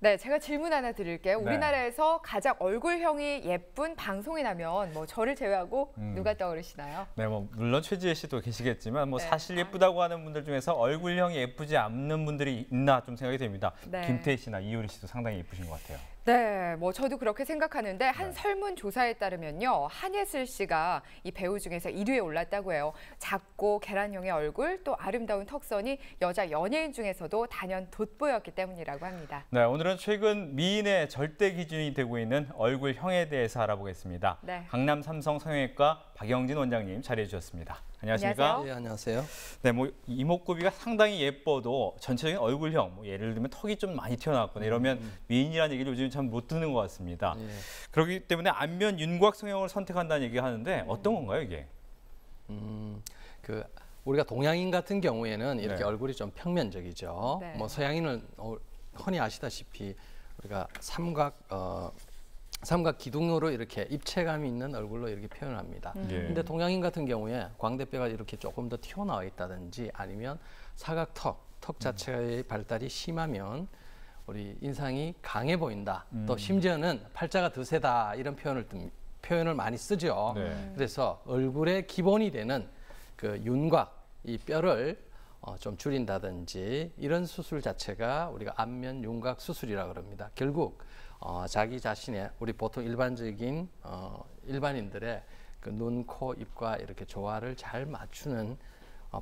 네, 제가 질문 하나 드릴게요. 네. 우리나라에서 가장 얼굴형이 예쁜 방송이라면 뭐 저를 제외하고 누가 떠오르시나요? 네, 뭐 물론 최지혜 씨도 계시겠지만 뭐 네. 사실 예쁘다고 하는 분들 중에서 얼굴형이 예쁘지 않는 분들이 있나 좀 생각이 됩니다. 네. 김태희 씨나 이효리 씨도 상당히 예쁘신 것 같아요. 네, 뭐 저도 그렇게 생각하는데 한 네. 설문조사에 따르면요. 한예슬 씨가 이 배우 중에서 1위에 올랐다고 해요. 작고 계란형의 얼굴 또 아름다운 턱선이 여자 연예인 중에서도 단연 돋보였기 때문이라고 합니다. 네, 오늘은 최근 미인의 절대 기준이 되고 있는 얼굴형에 대해서 알아보겠습니다. 네. 강남 삼성 성형외과 박영진 원장님 자리해 주셨습니다. 안녕하십니까? 안녕하세요. 네, 안녕하세요. 네, 뭐 이목구비가 상당히 예뻐도 전체적인 얼굴형, 뭐 예를 들면 턱이 좀 많이 튀어나왔거나 이러면 미인이라는 얘기를 요즘 참 못 듣는 것 같습니다. 예. 그렇기 때문에 안면 윤곽 성형을 선택한다는 얘기가 하는데 어떤 건가요, 이게? 우리가 동양인 같은 경우에는 이렇게 네. 얼굴이 좀 평면적이죠. 네. 뭐 서양인은 흔히 아시다시피 우리가 삼각 기둥으로 이렇게 입체감이 있는 얼굴로 이렇게 표현합니다. 예. 근데 동양인 같은 경우에 광대뼈가 이렇게 조금 더 튀어나와 있다든지 아니면 턱 자체의 발달이 심하면 우리 인상이 강해 보인다. 또 심지어는 팔자가 더 세다 이런 표현을 많이 쓰죠. 네. 그래서 얼굴의 기본이 되는 그 윤곽, 이 뼈를 좀 줄인다든지 이런 수술 자체가 우리가 안면 윤곽 수술이라고 그럽니다. 결국 자기 자신의 우리 보통 일반적인 일반인들의 그 눈, 코, 입과 이렇게 조화를 잘 맞추는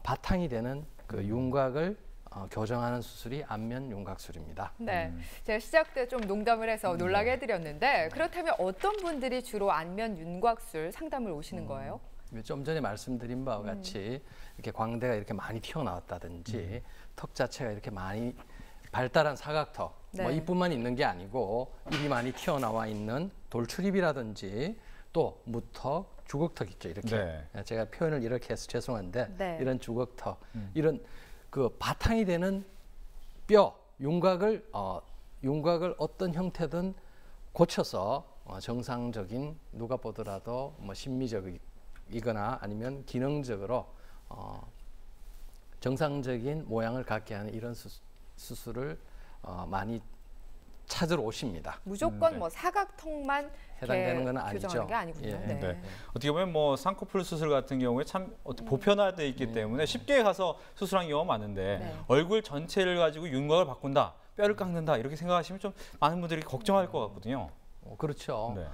바탕이 되는 그 윤곽을 교정하는 수술이 안면 윤곽술입니다. 네, 제가 시작 때 좀 농담을 해서 놀라게 해드렸는데 그렇다면 어떤 분들이 주로 안면 윤곽술 상담을 오시는 거예요? 좀 전에 말씀드린 바와 같이 이렇게 광대가 이렇게 많이 튀어나왔다든지 턱 자체가 이렇게 많이 발달한 사각턱, 네. 뭐 이뿐만 있는 게 아니고 입이 많이 튀어나와 있는 돌출입이라든지 또 무턱, 주걱턱 있죠, 이렇게. 네. 제가 표현을 이렇게 해서 죄송한데 네. 이런 주걱턱, 이런 그 바탕이 되는 뼈, 윤곽을 어떤 형태든 고쳐서 정상적인 누가 보더라도 뭐 심미적이거나 아니면 기능적으로 정상적인 모양을 갖게 하는 이런 수술을 많이 찾으러 오십니다. 무조건 네. 뭐 사각턱만 해당되는 건 아니죠. 교정하는 게 아니군요. 예. 네. 네. 어떻게 보면 뭐 쌍꺼풀 수술 같은 경우에 참 보편화되어 있기 때문에 쉽게 가서 수술한 경우가 많은데 네. 얼굴 전체를 가지고 윤곽을 바꾼다, 뼈를 깎는다 이렇게 생각하시면 좀 많은 분들이 걱정할 것 같거든요. 그렇죠. 네.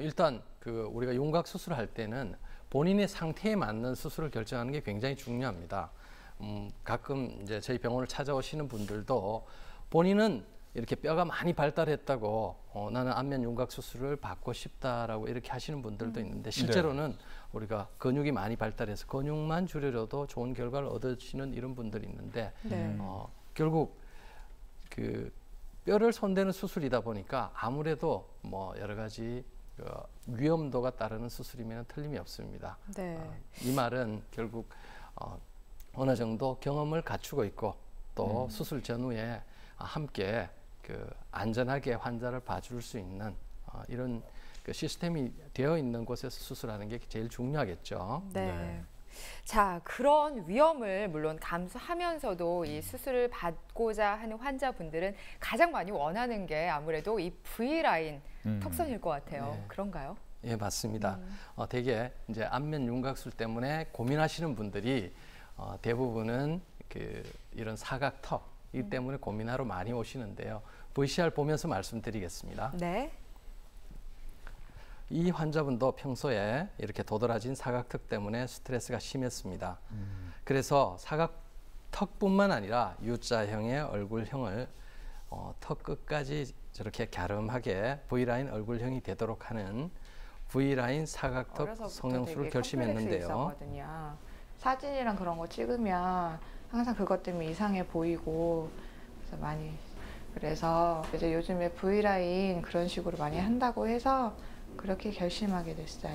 일단 우리가 윤곽 수술을 할 때는 본인의 상태에 맞는 수술을 결정하는 게 굉장히 중요합니다. 가끔 이제 저희 병원을 찾아오시는 분들도 본인은 이렇게 뼈가 많이 발달했다고 나는 안면 윤곽 수술을 받고 싶다라고 이렇게 하시는 분들도 있는데 실제로는 우리가 근육이 많이 발달해서 근육만 줄여도 좋은 결과를 얻으시는 이런 분들이 있는데 네. 결국 그 뼈를 손대는 수술이다 보니까 아무래도 뭐 여러 가지 위험도가 따르는 수술이면 틀림이 없습니다. 네. 이 말은 결국 어느 정도 경험을 갖추고 있고 또 수술 전후에 함께 그 안전하게 환자를 봐줄 수 있는 이런 그 시스템이 되어 있는 곳에서 수술하는 게 제일 중요하겠죠. 네. 네. 자, 그런 위험을 물론 감수하면서도 이 수술을 받고자 하는 환자분들은 가장 많이 원하는 게 아무래도 이 V라인 턱선일 것 같아요. 네. 그런가요? 예, 맞습니다. 대개 이제 안면 윤곽술 때문에 고민하시는 분들이 대부분은 이런 사각턱 이 때문에 고민하러 많이 오시는데요. VCR 보면서 말씀드리겠습니다. 네. 이 환자분도 평소에 이렇게 도드라진 사각턱 때문에 스트레스가 심했습니다. 그래서 사각턱뿐만 아니라 U자형의 얼굴형을 턱 끝까지 저렇게 갸름하게 V라인 얼굴형이 되도록 하는 V라인 사각턱 성형술을 결심했는데요. 사진이랑 그런 거 찍으면 항상 그것 때문에 이상해 보이고 그래서 이제 요즘에 V라인 그런 식으로 많이 한다고 해서 그렇게 결심하게 됐어요.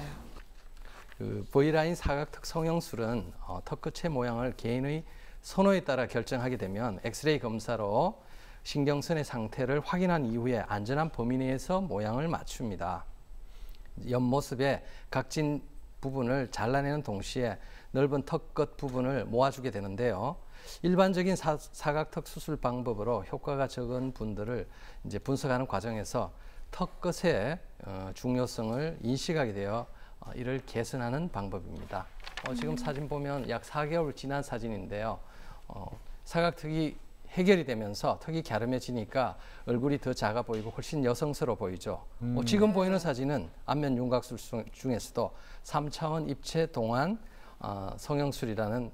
그 V라인 사각턱 성형술은 턱 끝의 모양을 개인의 선호에 따라 결정하게 되면 엑스레이 검사로 신경선의 상태를 확인한 이후에 안전한 범위 내에서 모양을 맞춥니다. 옆모습에 각진 부분을 잘라내는 동시에 넓은 턱 끝 부분을 모아주게 되는데요. 일반적인 사각턱 수술 방법으로 효과가 적은 분들을 이제 분석하는 과정에서 턱 끝의 중요성을 인식하게 되어 이를 개선하는 방법입니다. 지금 사진 보면 약 4개월 지난 사진인데요. 사각턱이 해결이 되면서 턱이 갸름해지니까 얼굴이 더 작아 보이고 훨씬 여성스러워 보이죠. 지금 보이는 사진은 안면 윤곽술 중에서도 3차원 입체 동안 성형술이라는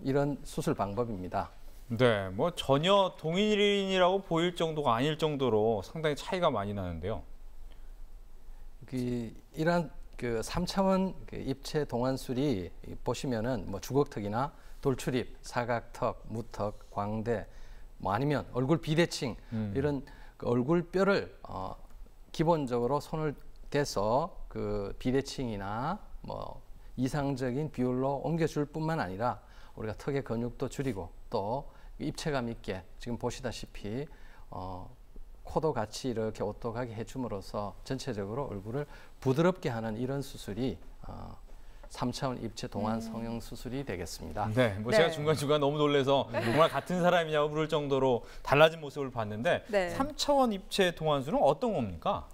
이런 수술 방법입니다. 네, 뭐 전혀 동일인이라고 보일 정도가 아닐 정도로 상당히 차이가 많이 나는데요. 이러한 그 3차원 입체 동안술이 보시면은 뭐 주걱턱이나 돌출입, 사각턱, 무턱, 광대, 뭐 아니면 얼굴 비대칭 이런 그 얼굴뼈를 기본적으로 손을 대서 그 비대칭이나 뭐 이상적인 비율로 옮겨줄 뿐만 아니라 우리가 턱의 근육도 줄이고 또 입체감 있게 지금 보시다시피 코도 같이 이렇게 오똑하게 해줌으로써 전체적으로 얼굴을 부드럽게 하는 이런 수술이 3차원 입체 동안 성형 수술이 되겠습니다. 네, 뭐 제가 중간중간 너무 놀라서 정말 같은 사람이냐고 물을 정도로 달라진 모습을 봤는데 3차원 입체 동안술은 어떤 겁니까?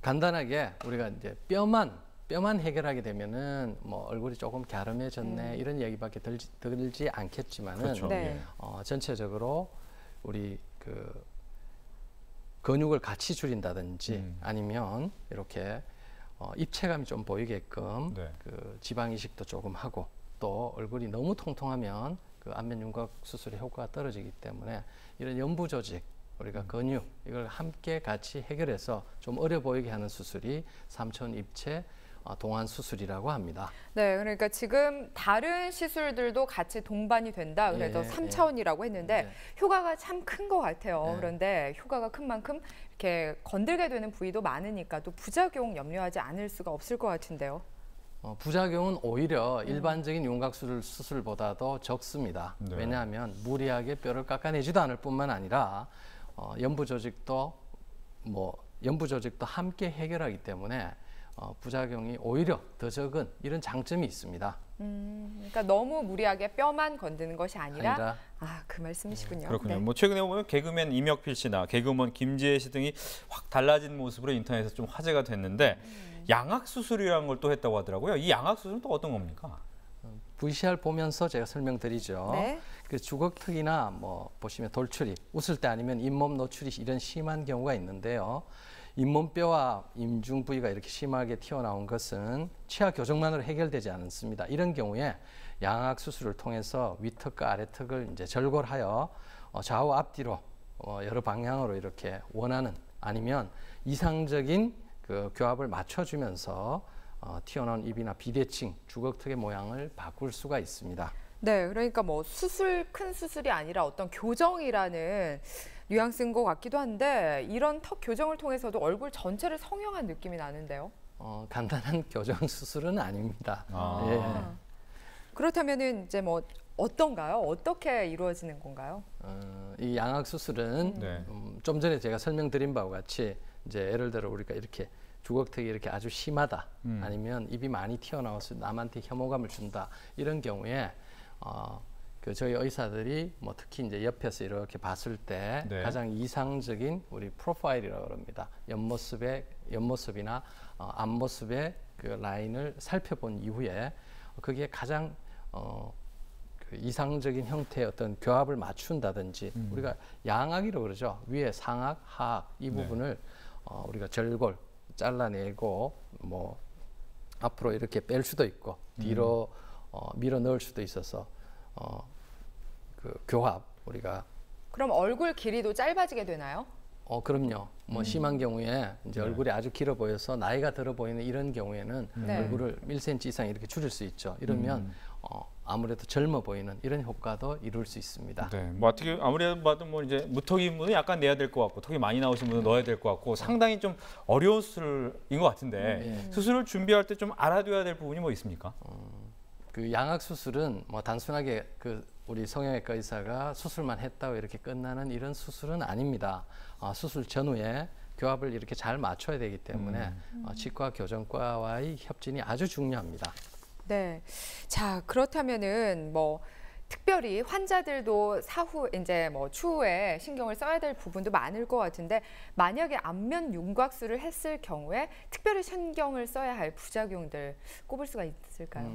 간단하게 우리가 이제 뼈만 해결하게 되면은 뭐 얼굴이 조금 갸름해졌네 이런 얘기밖에 들지 않겠지만은 그렇죠. 전체적으로 우리 그 근육을 같이 줄인다든지 아니면 이렇게 입체감이 좀 보이게끔 그 지방 이식도 조금 하고 또 얼굴이 너무 통통하면 그 안면 윤곽 수술의 효과가 떨어지기 때문에 이런 연부 조직 우리가 근육 이걸 함께 같이 해결해서 좀 어려 보이게 하는 수술이 3차원 입체 동안 수술이라고 합니다. 네, 그러니까 지금 다른 시술들도 같이 동반이 된다. 그래서 3차원이라고 했는데 효과가 참 큰 것 같아요. 그런데 효과가 큰 만큼 이렇게 건들게 되는 부위도 많으니까 또 부작용 염려하지 않을 수가 없을 것 같은데요. 부작용은 오히려 일반적인 윤곽 수술보다도 적습니다. 왜냐하면 무리하게 뼈를 깎아내지도 않을 뿐만 아니라 연부 조직도 함께 해결하기 때문에 부작용이 오히려 더 적은 이런 장점이 있습니다. 그러니까 너무 무리하게 뼈만 건드는 것이 아니라 그 말씀이시군요. 그렇군요. 뭐 최근에 보면 개그맨 임혁필 씨나 개그우먼 김지혜 씨 등이 확 달라진 모습으로 인터넷에서 좀 화제가 됐는데 양악 수술이라는 걸 또 했다고 하더라고요. 이 양악 수술은 또 어떤 겁니까? VCR 보면서 제가 설명드리죠. 그 주걱턱이나 뭐 보시면 돌출입, 웃을 때 아니면 잇몸 노출이 이런 심한 경우가 있는데요. 잇몸뼈와 임중 부위가 이렇게 심하게 튀어나온 것은 치아 교정만으로 해결되지 않습니다. 이런 경우에 양악 수술을 통해서 위턱과 아래턱을 이제 절골하여 좌우 앞뒤로 여러 방향으로 이렇게 원하는 아니면 이상적인 그 교합을 맞춰주면서 튀어나온 입이나 비대칭, 주걱턱의 모양을 바꿀 수가 있습니다. 네, 그러니까 뭐 큰 수술이 아니라 어떤 교정이라는 뉘앙스인 것 같기도 한데 이런 턱 교정을 통해서도 얼굴 전체를 성형한 느낌이 나는데요. 간단한 교정 수술은 아닙니다. 그렇다면은 이제 뭐 어떤가요? 어떻게 이루어지는 건가요? 이 양악 수술은 좀 전에 제가 설명드린 바와 같이 이제 예를 들어 우리가 이렇게 주걱턱이 이렇게 아주 심하다 아니면 입이 많이 튀어나와서 남한테 혐오감을 준다 이런 경우에 그 저희 의사들이 뭐 특히 이제 옆에서 이렇게 봤을 때 가장 이상적인 우리 프로파일이라고 합니다. 옆모습이나 앞모습의 그 라인을 살펴본 이후에 그게 가장 그 이상적인 형태의 어떤 교합을 맞춘다든지 우리가 양악이라고 그러죠. 위에 상악, 하악 이 부분을 우리가 절골 잘라내고 뭐 앞으로 이렇게 뺄 수도 있고 뒤로 밀어 넣을 수도 있어서 그 교합 우리가 그럼 얼굴 길이도 짧아지게 되나요? 그럼요. 뭐 심한 경우에 이제 얼굴이 아주 길어 보여서 나이가 들어 보이는 이런 경우에는 얼굴을 1cm 이상 이렇게 줄일 수 있죠. 이러면 아무래도 젊어 보이는 이런 효과도 이룰 수 있습니다. 네, 뭐 어떻게 아무래도 봐도 뭐 이제 무턱인 분은 약간 내야 될 것 같고 턱이 많이 나오신 분은 넣어야 될 것 같고 상당히 좀 어려운 수술인 것 같은데 수술을 준비할 때 좀 알아둬야 될 부분이 뭐 있습니까? 그 양악 수술은 뭐 단순하게 그 우리 성형외과 의사가 수술만 했다고 이렇게 끝나는 이런 수술은 아닙니다. 수술 전후에 교합을 이렇게 잘 맞춰야 되기 때문에 치과 교정과와의 협진이 아주 중요합니다. 네. 자, 그렇다면은 뭐 특별히 환자들도 사후 이제 뭐 추후에 신경을 써야 될 부분도 많을 것 같은데 만약에 안면 윤곽술을 했을 경우에 특별히 신경을 써야 할 부작용들 꼽을 수가 있을까요?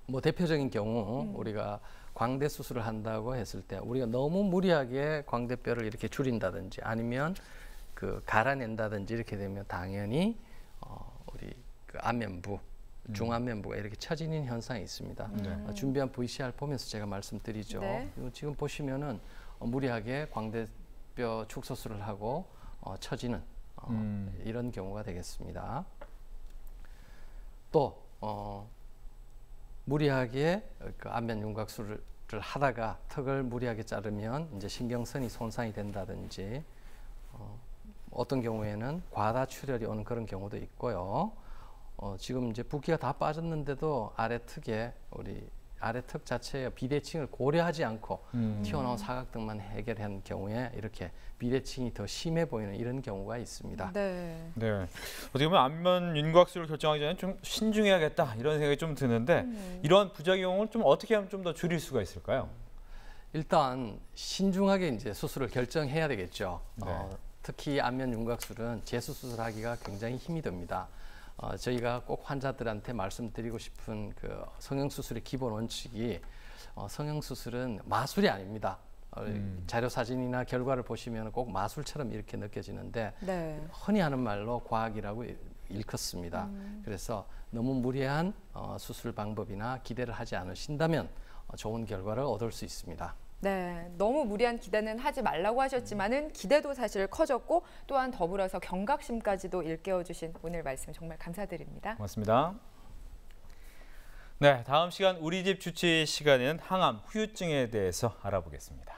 뭐 대표적인 경우 우리가 광대 수술을 한다고 했을 때 우리가 너무 무리하게 광대뼈를 이렇게 줄인다든지 아니면 그 갈아낸다든지 이렇게 되면 당연히 우리 그 안면부 중안면부가 이렇게 처지는 현상이 있습니다. 준비한 VCR 보면서 제가 말씀드리죠. 네. 지금 보시면은 무리하게 광대뼈 축소술을 하고 처지는 이런 경우가 되겠습니다. 또 무리하게 그 안면 윤곽술을 하다가 턱을 무리하게 자르면 이제 신경선이 손상이 된다든지 어떤 경우에는 과다 출혈이 오는 그런 경우도 있고요. 지금 이제 붓기가 다 빠졌는데도 아래 턱에 우리 아래 턱 자체의 비대칭을 고려하지 않고 튀어나온 사각등만 해결한 경우에 이렇게 비대칭이 더 심해 보이는 이런 경우가 있습니다. 네. 네. 어떻게 보면 안면 윤곽술을 결정하기 전에 좀 신중해야겠다 이런 생각이 좀 드는데 이런 부작용을 좀 어떻게 하면 좀 더 줄일 수가 있을까요? 일단 신중하게 이제 수술을 결정해야 되겠죠. 네. 특히 안면 윤곽술은 재수술하기가 굉장히 힘이 듭니다. 저희가 꼭 환자들한테 말씀드리고 싶은 그 성형수술의 기본 원칙이 성형수술은 마술이 아닙니다. 자료 사진이나 결과를 보시면 꼭 마술처럼 이렇게 느껴지는데 네. 흔히 하는 말로 과학이라고 일컫습니다. 그래서 너무 무리한 수술 방법이나 기대를 하지 않으신다면 좋은 결과를 얻을 수 있습니다. 네, 너무 무리한 기대는 하지 말라고 하셨지만은 기대도 사실 커졌고 또한 더불어서 경각심까지도 일깨워주신 오늘 말씀 정말 감사드립니다. 고맙습니다. 네, 다음 시간 우리 집 주치 시간에는 항암 후유증에 대해서 알아보겠습니다.